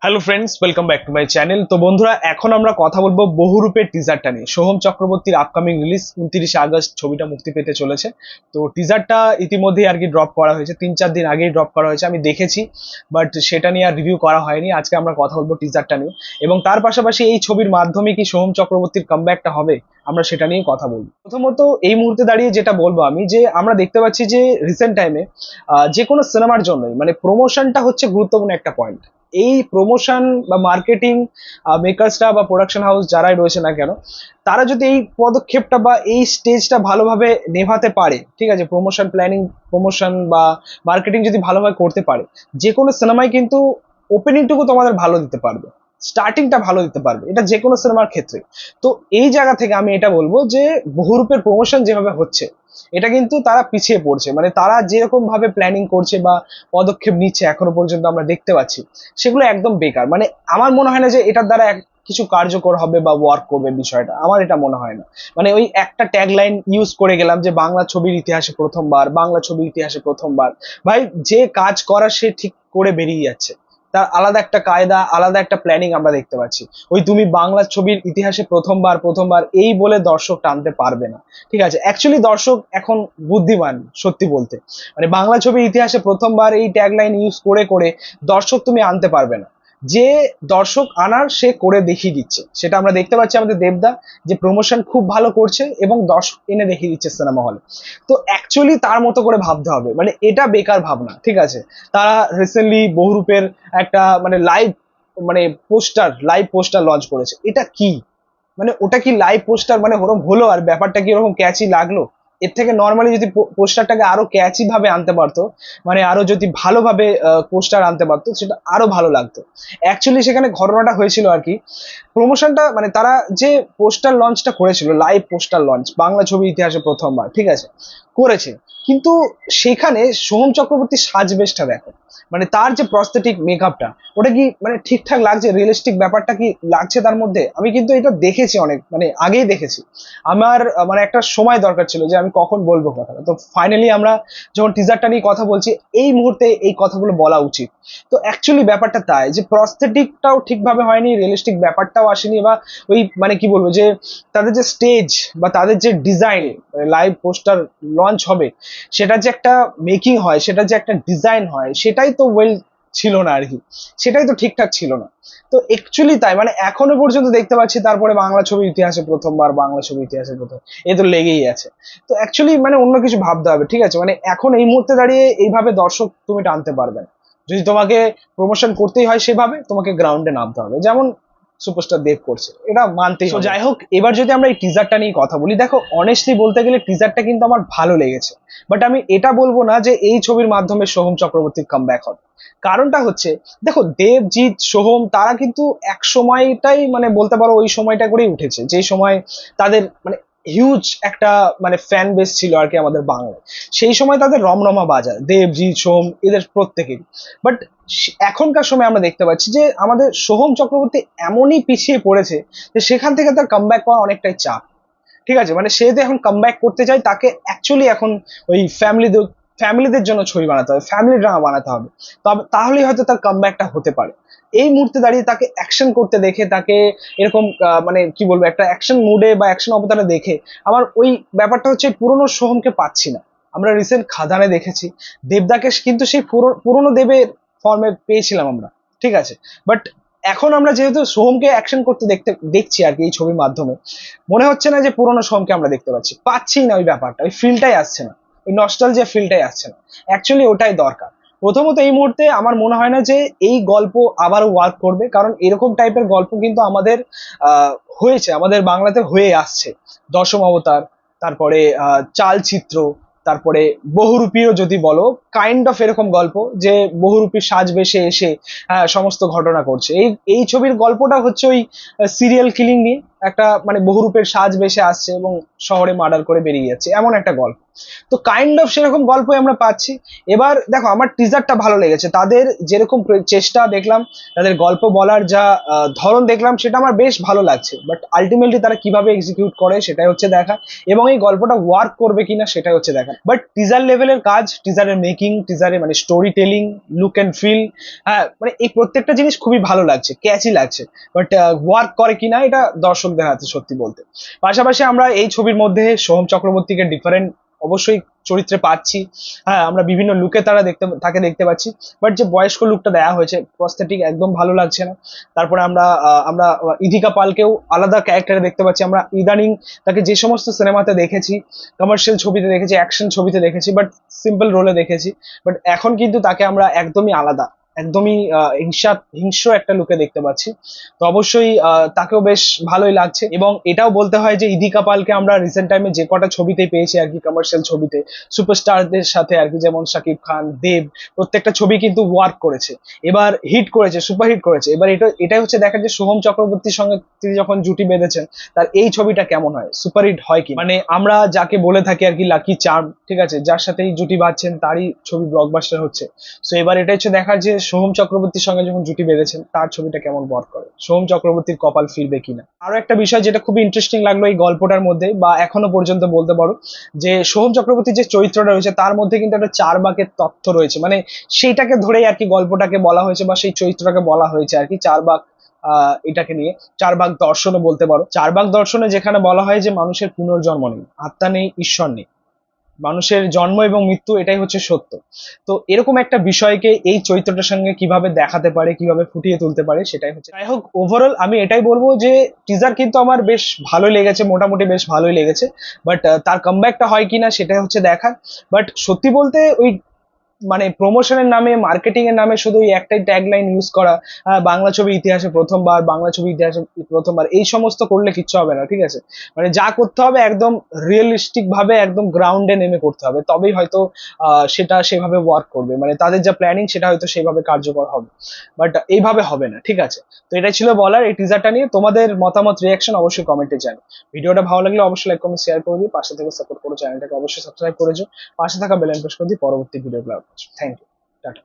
Hello friends, welcome back to my channel. তো বন্ধুরা, এখন আমরা কথা বলবো বহুরূপের টিজারটা নিয়ে। সোহম চক্রবর্তীর আপকামিং রিলিজ 29 আগস্ট ছবিটা মুক্তি পেতে চলেছে। তো টিজারটা ইতিমধ্যেই আর কি ড্রপ করা হয়েছে, 3-4 দিন আগেই ড্রপ করা হয়েছে। আমি দেখেছি, বাট সেটা নিয়ে আর রিভিউ করা হয়নি। আজকে আমরা কথা বলবো টিজারটা নিয়ে, এবং তার পাশাপাশি এই ছবির মাধ্যমে কি সোহম চক্রবর্তীর কামব্যাকটা হবে, আমরা সেটা নিয়ে কথা বলবো। প্রথমত এই মুহূর্তে দাঁড়িয়ে যেটা বলবো আমি, যে আমরা দেখতে পাচ্ছি যে রিসেন্ট টাইমে যে কোনো সিনেমার জন্যই মানে প্রমোশনটা হচ্ছে গুরুত্বপূর্ণ একটা পয়েন্ট। এই প্রমোশন বা মার্কেটিং মেকার্সরা বা প্রোডাকশন হাউস যারাই রয়েছে না কেন, তারা যদি এই পদক্ষেপটা বা এই স্টেজটা ভালোভাবে নেভাতে পারে, ঠিক আছে, প্রমোশন প্ল্যানিং, প্রমোশন বা মার্কেটিং যদি ভালোভাবে করতে পারে, যে কোনো সিনেমায় কিন্তু ওপেনিংটুকু তোমাদের ভালো দিতে পারবে, স্টার্টিংটা ভালো দিতে পারবে, এটা যে কোনো সিনেমার ক্ষেত্রে। তো এই জায়গা থেকে আমি এটা বলবো যে বহুরূপের প্রমোশন যেভাবে হচ্ছে, এটা কিন্তু তারা পিছিয়ে পড়ছে। মানে তারা যেরকম ভাবে প্ল্যানিং করছে বা পদক্ষেপ নিচ্ছে এখনো পর্যন্ত আমরা দেখতে পাচ্ছি, সেগুলো একদম বেকার। মানে আমার মনে হয় না যে এটার দ্বারা কিছু কার্যকর হবে বা ওয়ার্ক করবে বিষয়টা, আমার এটা মনে হয় না। মানে ওই একটা ট্যাগলাইন ইউজ করে গেলাম যে বাংলা ছবির ইতিহাসে প্রথমবার, বাংলা ছবির ইতিহাসে প্রথমবার। ভাই, যে কাজ করার সে ঠিক করে বেরিয়ে যাচ্ছে, তার আলাদা একটা কায়দা, আলাদা একটা প্ল্যানিং আমরা দেখতে পাচ্ছি। ওই তুমি বাংলা ছবির ইতিহাসে প্রথমবার প্রথমবার এই বলে দর্শক টানতে পারবে না। ঠিক আছে, অ্যাকচুয়ালি দর্শক এখন বুদ্ধিমান, সত্যি বলতে। মানে বাংলা ছবির ইতিহাসে প্রথমবার এই ট্যাগলাইন ইউজ করে করে দর্শক তুমি আনতে পারবে না। যে দর্শক আনার সে করে দেখিয়ে দিচ্ছে, সেটা আমরা দেখতে পাচ্ছি আমাদের দেবদা, যে প্রমোশন খুব ভালো করছে এবং দর্শক এনে দেখিয়ে দিচ্ছে সিনেমা হলে। তো অ্যাকচুয়ালি তার মতো করে ভাবতে হবে, মানে এটা বেকার ভাবনা। ঠিক আছে, তারা রিসেন্টলি বহুরূপের একটা মানে লাইভ পোস্টার লঞ্চ করেছে। এটা কি, মানে ওটা কি লাইভ পোস্টার মানে ওরকম হলো, আর ব্যাপারটা কি ওরকম ক্যাচি লাগলো? এর থেকে নর্মালি যদি পোস্টারটাকে আরো ক্যাচি ভাবে আনতে পারতো, মানে আরো যদি ভালোভাবে পোস্টার আনতে পারতো, সেটা আরো ভালো লাগতো। অ্যাকচুয়ালি সেখানে ঘটনাটা হয়েছিল আর কি, প্রমোশনটা মানে তারা যে পোস্টার লঞ্চটা করেছিল, লাইভ পোস্টার লঞ্চ বাংলা ছবির ইতিহাসে প্রথমবার, ঠিক আছে, করেছে। কিন্তু সেখানে সোহম চক্রবর্তীর সাজবেশটা দেখো, মানে তার যে প্রস্থেটিক মেকআপটা, ওটা কি মানে ঠিকঠাক লাগছে, রিয়েলিস্টিক ব্যাপারটা কি লাগছে তার মধ্যে? আমি কিন্তু এটা দেখেছি অনেক মানে আগেই দেখেছি। আমার মানে একটা সময় দরকার ছিল যে আমি কখন বলবো কথাটা। তো ফাইনালি আমরা যখন টিজারটা নিয়ে কথা বলছি, এই মুহূর্তে এই কথাগুলো বলা উচিত। তো অ্যাকচুয়ালি ব্যাপারটা তাই যে প্রস্থেটিকটাও ঠিকভাবে হয়নি, রিয়েলিস্টিক ব্যাপারটাও আসেনি, বা ওই মানে কি বলবো, যে তাদের যে স্টেজ বা তাদের যে ডিজাইন, লাইভ পোস্টার লঞ্চ হবে, সেটা যে একটা মেকিং হয়, সেটা যে একটা ডিজাইন হয়, সেটাই তো ওয়েল ছিল না আর কি, সেটাই তো ঠিকঠাক ছিল না। তো অ্যাকচুয়ালি তাই, মানে এখনো পর্যন্ত দেখতে পাচ্ছি তারপরে বাংলা ছবির ইতিহাসে প্রথমবার, বাংলা ছবির ইতিহাসে প্রথম, এ তো লেগেই আছে। তো অ্যাকচুয়ালি মানে অন্য কিছু ভাবতে হবে। ঠিক আছে, মানে এখন এই মুহূর্তে দাঁড়িয়ে এইভাবে দর্শক তুমি টানতে পারবে না। যদি তোমাকে প্রমোশন করতেই হয়, সেভাবে তোমাকে গ্রাউন্ডে নামতে হবে, যেমন সুপারস্টার দেব করছে, এটা মানতেই হবে। যাই হোক, এবার যদি আমরা এই টিজারটা নিয়ে কথা বলি, দেখো অনেস্টলি বলতে গেলে টিজারটা কিন্তু আমার ভালো লেগেছে। বাট আমি এটা বলবো না যে এই ছবির মাধ্যমে সোহম চক্রবর্তীর কামব্যাক হবে। কারণটা হচ্ছে, দেখো দেবজিৎ, সোহম, তারা কিন্তু এক সময়টাই মানে বলতে পারো ওই সময়টা করেই উঠেছে, যে সময় তাদের মানে হিউজ একটা মানে ফ্যান বেস ছিল আর কি আমাদের বাংলায়। সেই সময় তাদের রমরমা বাজার, দেবজিৎ, সোহম, এদের প্রত্যেকেরই। বাট এখনকার সময় আমরা দেখতে পাচ্ছি যে আমাদের সোহম চক্রবর্তী এমনই পিছিয়ে পড়েছে যে সেখান থেকে তার কামব্যাক করা অনেকটাই চাপ। ঠিক আছে, মানে সে যদি এখন কামব্যাক করতে চায়, তাকে অ্যাকচুয়ালি এখন ওই ফ্যামিলিদের জন্য ছবি বানাতে হবে, ফ্যামিলি ড্রামা বানাতে হবে। তবে তাহলেই হয়তো তার কামব্যাকটা হতে পারে। এই মুহূর্তে দাঁড়িয়ে তাকে অ্যাকশন করতে দেখে, তাকে এরকম মানে কি বলবো, একটা অ্যাকশন মুডে বা অ্যাকশন অবতারে দেখে আমার ওই ব্যাপারটা হচ্ছে পুরনো সোহমকে পাচ্ছি না। আমরা রিসেন্ট খাদানে দেখেছি দেবদাকে, কিন্তু সেই পুরনো দেবের ফর্মে পেয়েছিলাম আমরা। ঠিক আছে, বাট এখন আমরা যেহেতু সোহমকে অ্যাকশন করতে দেখছি আর কি এই ছবির মাধ্যমে, মনে হচ্ছে না যে পুরোনো সোহমকে আমরা দেখতে পাচ্ছি না, ওই ব্যাপারটা, ওই ফিলটাই আসছে না, ওই নস্টালজিয়া ফিলটাই আসছে না। অ্যাকচুয়ালি ওটাই দরকার। প্রথমত এই মুহূর্তে আমার মনে হয় না যে এই গল্প আবারও ওয়ার্ক করবে, কারণ এরকম টাইপের গল্প কিন্তু আমাদের হয়েছে, আমাদের বাংলাতে হয়ে আসছে। দশম অবতার, তারপরে চালচিত্র, তারপরে বহুরূপীও যদি বলো, কাইন্ড অফ এরকম গল্প, যে বহুরূপীর সাজবেশে এসে সমস্ত ঘটনা করছে। এই এই ছবির গল্পটা হচ্ছে ওই সিরিয়াল কিলিং নিয়ে, একটা মানে বহুরূপের সাজ বেশে আসছে এবং শহরে মার্ডার করে বেরিয়ে যাচ্ছে, এমন একটা গল্প। তো কাইন্ড অফ সেরকম গল্পই আমরা পাচ্ছি। এবার দেখো, আমার টিজারটা ভালো লেগেছে, তাদের যেরকম চেষ্টা দেখলাম, তাদের গল্প বলার যা ধরন দেখলাম, সেটা আমার বেশ ভালো লাগছে। বাট আলটিমেটলি তারা কিভাবে এক্সিকিউট করে সেটাই হচ্ছে দেখা, এবং এই গল্পটা ওয়ার্ক করবে কিনা সেটাই হচ্ছে দেখা। বাট টিজার লেভেলের কাজ, টিজারের মেকিং, টিজারের মানে story telling, look and feel, হ্যাঁ মানে এই প্রত্যেকটা জিনিস খুবই ভালো লাগছে, ক্যাচি লাগছে। বাট ওয়ার্ক করে কিনা এটা দর্শকদের হাতে, সত্যি বলতে। পাশাপাশি আমরা এই ছবির মধ্যে সোহম চক্রবর্তীকে ডিফারেন্ট অবশ্যই চরিত্রে পাচ্ছি। হ্যাঁ, আমরা বিভিন্ন লুকে তাকে দেখতে পাচ্ছি। বাট যে বয়স্ক লুকটা দেওয়া হয়েছে, প্রস্থেটিক একদম ভালো লাগছে না। তারপরে আমরা ইদিকা পালকেও আলাদা ক্যারেক্টারে দেখতে পাচ্ছি। আমরা ইদানিং তাকে যে সমস্ত সিনেমাতে দেখেছি, কমার্শিয়াল ছবিতে দেখেছি, অ্যাকশন ছবিতে দেখেছি, বাট সিম্পল রোলে দেখেছি। বাট এখন কিন্তু তাকে আমরা একদমই আলাদা, একদমই হিংস্র একটা লুকে দেখতে পাচ্ছি। তো অবশ্যই তাকেও বেশ ভালোই লাগছে। এবং এটাও বলতে হয় যে ইদিকা পালকে আমরা রিসেন্ট টাইমে যে কটা ছবিতেই পেয়েছি আর কি, কমার্শিয়াল ছবিতে সুপারস্টারদের সাথে আর কি, যেমন শাকিব খান, দেব, প্রত্যেকটা ছবি কিন্তু ওয়ার্ক করেছে, এবার হিট করেছে, সুপার হিট করেছে। এবার এটাই হচ্ছে দেখার যে সোহম চক্রবর্তীর সঙ্গে তিনি যখন জুটি বেঁধেছেন, তার এই ছবিটা কেমন হয়, সুপার হিট হয় কি। মানে আমরা যাকে বলে থাকি আর কি লাকি চার্ম, ঠিক আছে, যার সাথেই জুটি বাঁধছেন তারই ছবি ব্লকবাস্টার হচ্ছে। সো এবার এটা হচ্ছে দেখার যে সোহম চক্রবর্তীর সঙ্গে যখন জুটি বেঁধেছেন তার ছবিটা কেমন ওয়ার্ক করে, সোহম চক্রবর্তীর কপাল ফিরবে কিনা। আরো একটা বিষয় যেটা খুবই ইন্টারেস্টিং লাগলো এই গল্পটার মধ্যে, বা এখনো পর্যন্ত বলতে পারো, যে সোহম চক্রবর্তীর যে চরিত্রটা রয়েছে তার মধ্যে কিন্তু একটা চারবাকের তথ্য রয়েছে। মানে সেইটাকে ধরেই আর কি গল্পটাকে বলা হয়েছে, বা সেই চরিত্রটাকে বলা হয়েছে আর কি, চারবাক এটাকে নিয়ে। চারবাক দর্শনও বলতে পারো। চারবাক দর্শনে যেখানে বলা হয় যে মানুষের পুনর্জন্ম নেই, আত্মা নেই, ঈশ্বর নেই, মানুষের জন্ম এবং মৃত্যু এটাই হচ্ছে সত্য। তো এরকম একটা বিষয়কে এই চরিত্রটার সঙ্গে কিভাবে দেখাতে পারে, কিভাবে ফুটিয়ে তুলতে পারে, সেটাই হচ্ছে। যাই হোক, ওভারঅল আমি এটাই বলবো যে টিজার কিন্তু আমার বেশ ভালোই লেগেছে, মোটামুটি বেশ ভালোই লেগেছে। বাট তার কামব্যাকটা হয় কিনা সেটাই হচ্ছে দেখার। বাট সত্যি বলতে ওই মানে প্রমোশনের নামে, মার্কেটিং এর নামে শুধু ওই একটাই ট্যাগলাইন ইউজ করা, বাংলা ছবি ইতিহাসে প্রথমবার, বাংলা ছবি ইতিহাসে প্রথমবার, এই সমস্ত করলে কিচ্ছু হবে না, ঠিক আছে। মানে যা করতে হবে একদম রিয়েলিস্টিক ভাবে, একদম গ্রাউন্ডে নেমে করতে হবে, তবেই হয়তো সেটা সেভাবে ওয়ার্ক করবে। মানে তাদের যা প্ল্যানিং সেটা হয়তো সেভাবে কার্যকর হবে। বাট এইভাবে হবে না, ঠিক আছে। তো এটাই ছিল বলার এই টিজারটা নিয়ে। তোমাদের মতামত, রিয়াকশন অবশ্যই কমেন্টে জানো। ভিডিওটা ভালো লাগলে অবশ্যই লাইক, কমেন্ট, শেয়ার করে দিই। পাশে থেকে সাপোর্ট করো, চ্যানেলটাকে অবশ্যই সাবস্ক্রাইব করেছো, পাশে থাকা বেল আইকন প্রেস করে দিই পরবর্তী ভিডিওগুলো আপলোড। Thank you, tata.